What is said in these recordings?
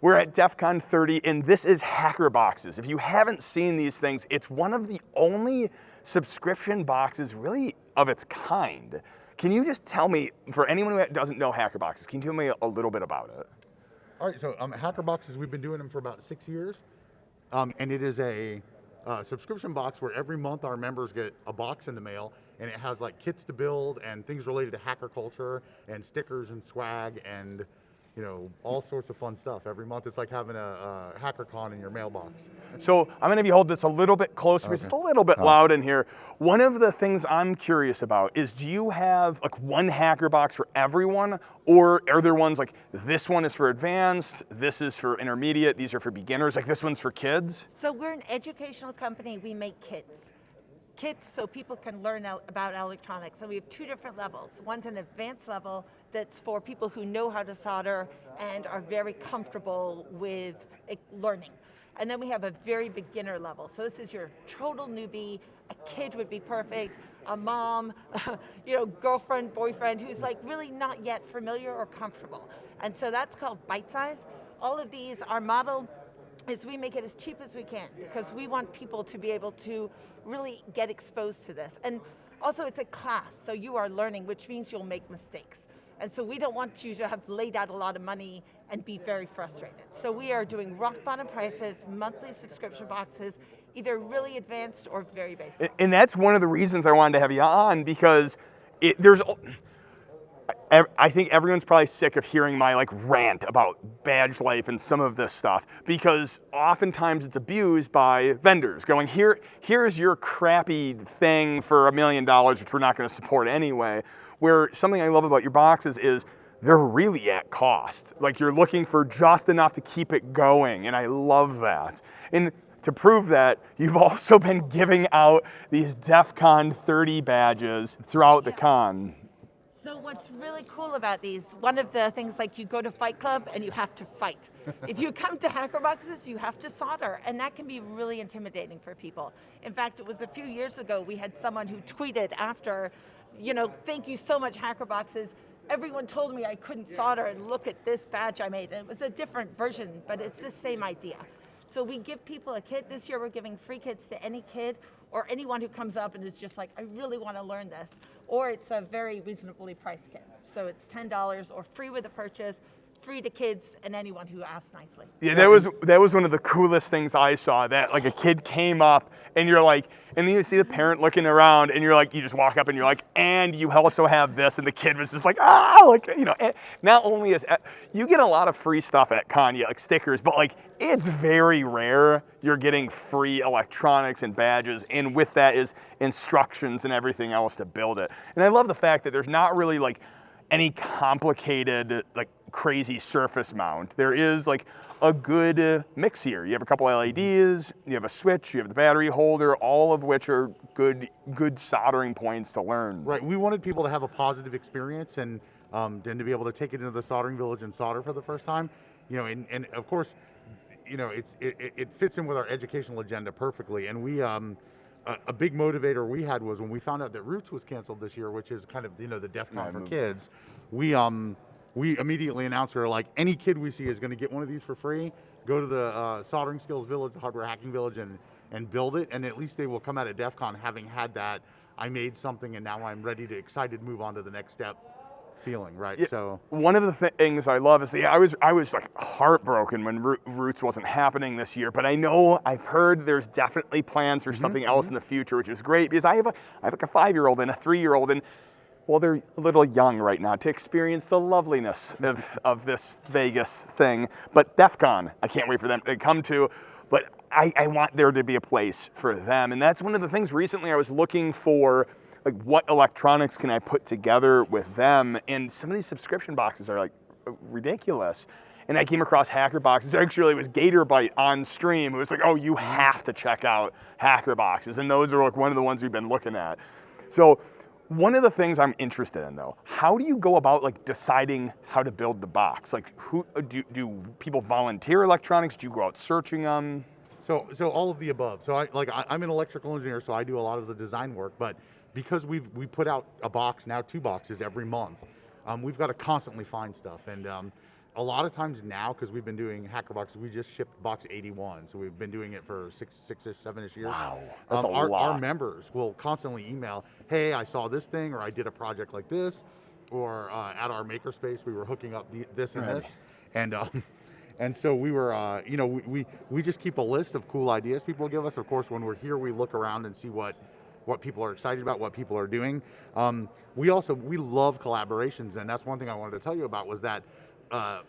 We're at DEF CON 30, and this is HackerBoxes. If you haven't seen these things, it's one of the only subscription boxes really of its kind. Can you just tell me, for anyone who doesn't know HackerBoxes, can you tell me a little bit about it? All right, so HackerBoxes, we've been doing them for about 6 years, and it is a subscription box where every month our members get a box in the mail, and it has like kits to build and things related to hacker culture and stickers and swag and all sorts of fun stuff. Every month it's like having a HackerCon in your mailbox. So I'm gonna hold this a little bit closer because it's a little bit loud in here. One of the things I'm curious about is, do you have like one hacker box for everyone, or are there ones like this one is for advanced, this is for intermediate, these are for beginners, like this one's for kids? So we're an educational company, we make kits. Kits so people can learn about electronics. And we have two different levels. One's an advanced level that's for people who know how to solder and are very comfortable with learning. And then we have a very beginner level. So this is your total newbie. A kid would be perfect. A mom, girlfriend, boyfriend who's like really not yet familiar or comfortable. And so that's called bite size. All of these, our model is we make it as cheap as we can because we want people to be able to really get exposed to this. And also it's a class, so you are learning, which means you'll make mistakes. And so we don't want you to have laid out a lot of money and be very frustrated. So we are doing rock bottom prices, monthly subscription boxes, either really advanced or very basic. And that's one of the reasons I wanted to have you on, because I think everyone's probably sick of hearing my rant about badge life and some of this stuff, because oftentimes it's abused by vendors going, here's your crappy thing for $1 million, which we're not going to support anyway. Where something I love about your boxes is they're really at cost. Like, you're looking for just enough to keep it going, and I love that. And to prove that, you've also been giving out these DEF CON 30 badges throughout the con. So what's really cool about these, one of the things, like, you go to Fight Club and you have to fight. If you come to HackerBoxes, you have to solder, and that can be really intimidating for people. In fact, it was a few years ago, we had someone who tweeted after, thank you so much, HackerBoxes. Everyone told me I couldn't solder, and look at this badge I made. And it was a different version, but it's the same idea. So we give people a kit. This year we're giving free kits to any kid or anyone who comes up and is just like, I really want to learn this. Or it's a very reasonably priced kit. So it's $10 or free with a purchase, free to kids and anyone who asks nicely. Yeah, that was one of the coolest things I saw, that like a kid came up and you're like, and then you see the parent looking around and you're like, you just walk up and you're like, and you also have this, and the kid was just like, not only is, you get a lot of free stuff at con, like stickers, but like, it's very rare you're getting free electronics and badges, and with that is instructions and everything else to build it. And I love the fact that there's not really like any complicated, like crazy surface mount. There is like a good mix here. You have a couple LEDs, you have a switch, you have the battery holder, all of which are good soldering points to learn. Right, we wanted people to have a positive experience and then to be able to take it into the soldering village and solder for the first time. And of course, it fits in with our educational agenda perfectly. And we, a big motivator we had was when we found out that Roots was canceled this year, which is kind of, the DEF CON for kids, we immediately announced, we were like, any kid we see is going to get one of these for free. Go to the Soldering Skills Village, the Hardware Hacking Village, and build it. And at least they will come out of DEF CON having had that, I made something and now I'm ready to excited move on to the next step feeling, right? Yeah, so one of the things I love is I was like heartbroken when Roots wasn't happening this year, but I've heard there's definitely plans for something else in the future, which is great, because I have like a 5-year-old and a 3-year-old, and well, they're a little young right now to experience the loveliness of this Vegas thing. But DEF CON, I can't wait for them to come to, but I want there to be a place for them. And that's one of the things recently I was looking for, like, what electronics can I put together with them? And some of these subscription boxes are like ridiculous. And I came across HackerBoxes. Actually, it was GatorBite on stream. It was like, oh, you have to check out HackerBoxes. And those are like one of the ones we've been looking at. So one of the things I'm interested in, though, how do you go about like deciding how to build the box? Like, who do people volunteer electronics? Do you go out searching them? So all of the above. So I'm an electrical engineer, so I do a lot of the design work. But because we put out a box, now 2 boxes every month, we've got to constantly find stuff. And a lot of times now, because we've been doing HackerBox, we just shipped box 81, so we've been doing it for six-ish, 7-ish years. Wow, that's a our lot. members will constantly email, hey, I saw this thing, or I did a project like this, or at our makerspace we were hooking up this and this, and so we were, we just keep a list of cool ideas people give us. Of course, when we're here, we look around and see what people are excited about, what people are doing. We love collaborations, and that's one thing I wanted to tell you about was that, a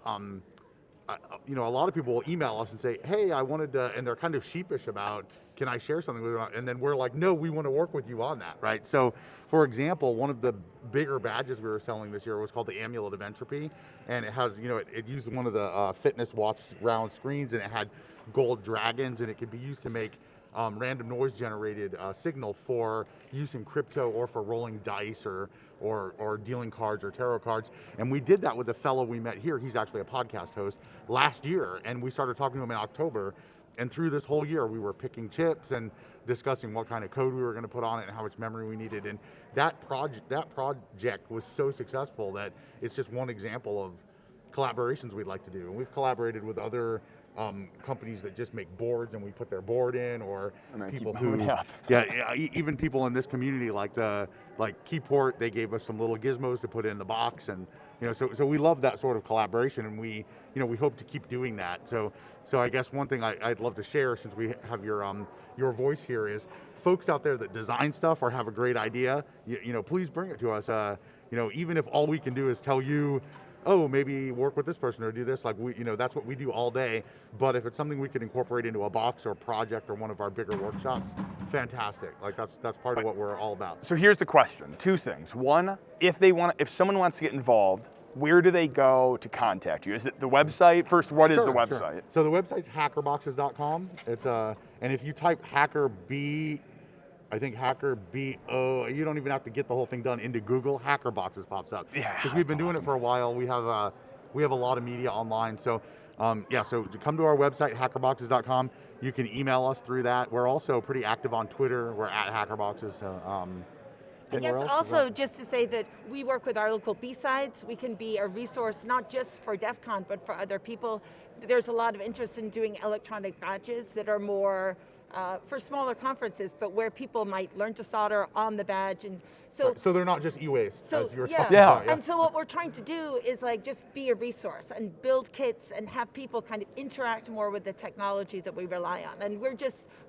lot of people will email us and say, hey, I wanted to, and they're kind of sheepish about, can I share something with you? And then we're like, no, we want to work with you on that, right? So, for example, one of the bigger badges we were selling this year was called the Amulet of Entropy, and it has, it used one of the fitness watch round screens, and it had gold dragons, and it could be used to make random noise generated signal for use in crypto or for rolling dice or dealing cards or tarot cards. And we did that with a fellow we met here. He's actually a podcast host last year, and we started talking to him in October. And through this whole year, we were picking chips and discussing what kind of code we were going to put on it and how much memory we needed. And that project was so successful that it's just one example of collaborations we'd like to do. And we've collaborated with other companies that just make boards, and we put their board in, or people who, even people in this community like Keyport, they gave us some little gizmos to put in the box, and so we love that sort of collaboration, and we hope to keep doing that. So I guess one thing I'd love to share, since we have your voice here, is folks out there that design stuff or have a great idea, please bring it to us. Even if all we can do is tell you, oh, maybe work with this person or do this, that's what we do all day. But if it's something we can incorporate into a box or project or one of our bigger workshops, fantastic. That's part of what we're all about. So here's the question, 2 things. One, if someone wants to get involved, where do they go to contact you? Is it the website? First, what is the website? Sure. So the website's hackerboxes.com. It's and if you type HackerBO, you don't even have to get the whole thing done into Google. HackerBoxes pops up. Yeah. Because we've been doing it for a while. We have a lot of media online. So so come to our website, hackerboxes.com. You can email us through that. We're also pretty active on Twitter. We're at HackerBoxes. So, I guess also just to say that we work with our local B-sides. We can be a resource not just for DEF CON, but for other people. There's a lot of interest in doing electronic badges that are more for smaller conferences, but where people might learn to solder on the badge. And so they're not just e-waste, as you were talking about. Yeah. And so what we're trying to do is just be a resource and build kits and have people kind of interact more with the technology that we rely on. And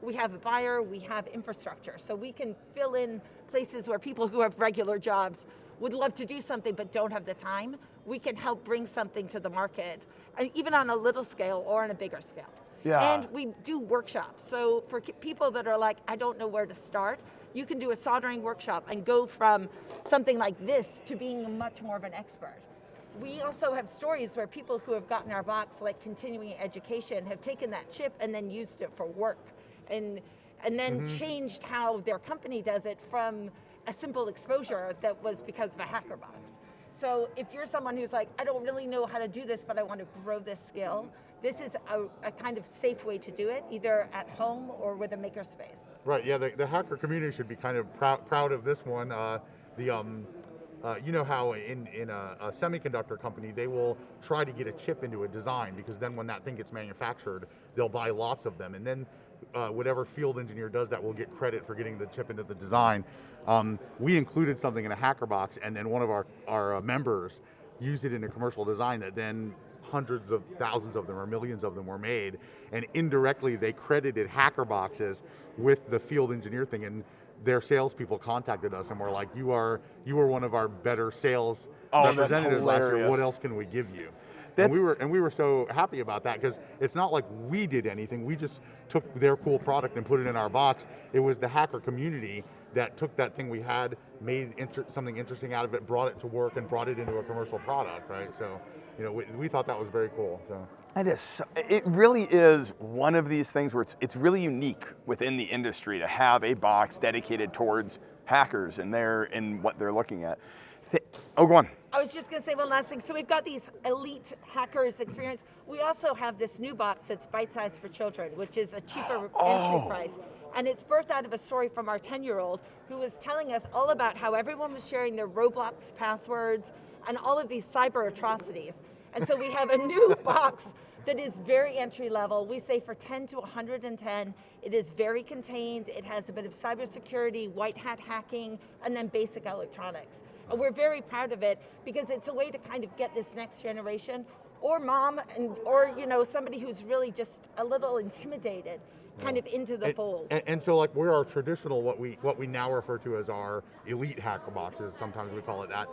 we have a buyer, we have infrastructure, so we can fill in places where people who have regular jobs would love to do something but don't have the time. We can help bring something to the market, and even on a little scale or on a bigger scale. Yeah. And we do workshops. So for people that are like, I don't know where to start, you can do a soldering workshop and go from something like this to being much more of an expert. We also have stories where people who have gotten our box, like continuing education, have taken that chip and then used it for work, and then changed how their company does it from a simple exposure that was because of a HackerBox. So if you're someone who's like, I don't really know how to do this, but I want to grow this skill, this is a kind of safe way to do it, either at home or with a makerspace. Right, yeah, the hacker community should be kind of proud of this one. You know how in a semiconductor company, they will try to get a chip into a design, because then when that thing gets manufactured, they'll buy lots of them. And then whatever field engineer does that will get credit for getting the chip into the design. We included something in a HackerBox, and then one of our members used it in a commercial design that then hundreds of thousands of them or millions of them were made, and indirectly they credited HackerBoxes with the field engineer thing, and their salespeople contacted us and were like, you were one of our better sales representatives last year. What else can we give you? And we were so happy about that, because it's not like we did anything. We just took their cool product and put it in our box. It was the hacker community that took that thing we had, made something interesting out of it, brought it to work, and brought it into a commercial product, right? So, we thought that was very cool. So it really is one of these things where it's really unique within the industry to have a box dedicated towards hackers and what they're looking at. Go on. I was just going to say one last thing. So we've got these elite hackers experience. We also have this new box that's bite-sized for children, which is a cheaper entry price. And it's birthed out of a story from our 10-year-old who was telling us all about how everyone was sharing their Roblox passwords and all of these cyber atrocities. And so we have a new box that is very entry level. We say for 10 to 110, it is very contained. It has a bit of cybersecurity, white hat hacking, and then basic electronics. And we're very proud of it because it's a way to kind of get this next generation, or mom, or somebody who's really just a little intimidated, kind of into the fold. And so like we're our traditional, what we now refer to as our elite hacker boxes, sometimes we call it that,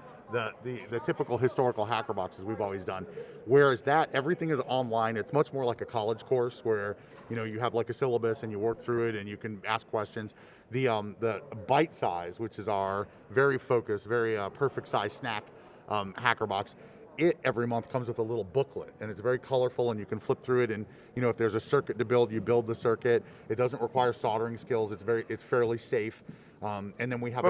the typical historical hacker boxes we've always done. Whereas that, everything is online. It's much more like a college course where you have like a syllabus and you work through it and you can ask questions. The bite size, which is our very focused, very perfect size snack hacker box, it every month comes with a little booklet, and it's very colorful, and you can flip through it, and if there's a circuit to build, you build the circuit. It doesn't require soldering skills. It's fairly safe. And then we have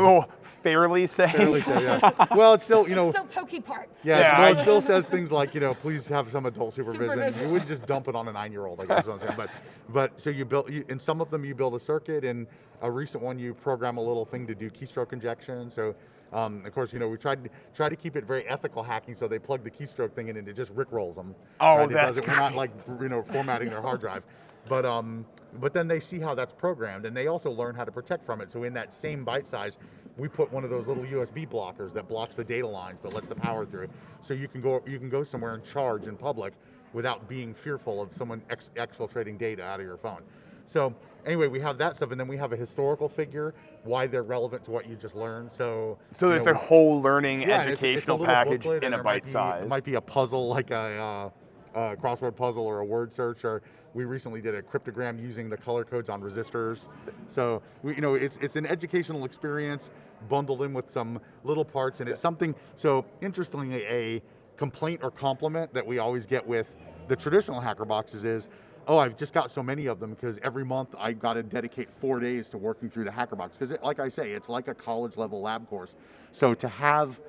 fairly safe. Fairly safe, yeah. Well, it's still It's still pokey parts. Yeah, well, it still says things like please have some adult supervision. You wouldn't just dump it on a 9-year-old, I guess is what I'm saying. But so in some of them you build a circuit, and a recent one you program a little thing to do keystroke injection. So. Of course, we tried to keep it very ethical hacking, so they plug the keystroke thing in and it just rickrolls them. Oh, right? that's We're not like formatting their hard drive, but then they see how that's programmed, and they also learn how to protect from it. So in that same bite size, we put one of those little USB blockers that blocks the data lines but lets the power through. So you can go somewhere and charge in public without being fearful of someone exfiltrating data out of your phone. So anyway, we have that stuff, and then we have a historical figure, why they're relevant to what you just learned. So there's a whole learning educational it's a package booklet, in a bite size. It might be a puzzle, like a crossword puzzle or a word search, or we recently did a cryptogram using the color codes on resistors. So it's an educational experience bundled in with some little parts, and it's something. So interestingly, a complaint or compliment that we always get with the traditional hacker boxes is, oh, I've just got so many of them because every month I've got to dedicate 4 days to working through the HackerBox. Because like I say, it's like a college level lab course. So to have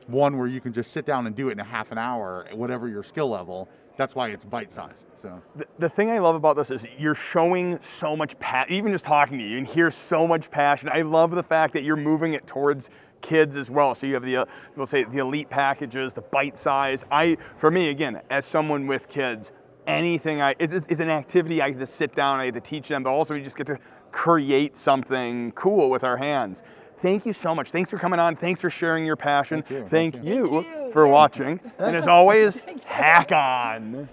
one where you can just sit down and do it in a half an hour, whatever your skill level, that's why it's bite size. So the thing I love about this is you're showing so much passion. Even just talking to you, you can hear so much passion. I love the fact that you're moving it towards kids as well. So you have we'll say the elite packages, the bite size. For me, again, as someone with kids, anything it's an activity I get to sit down, I get to teach them, but also we just get to create something cool with our hands. Thank you so much. Thanks for coming on. Thanks for sharing your passion. Thank you for watching. And as always, hack on.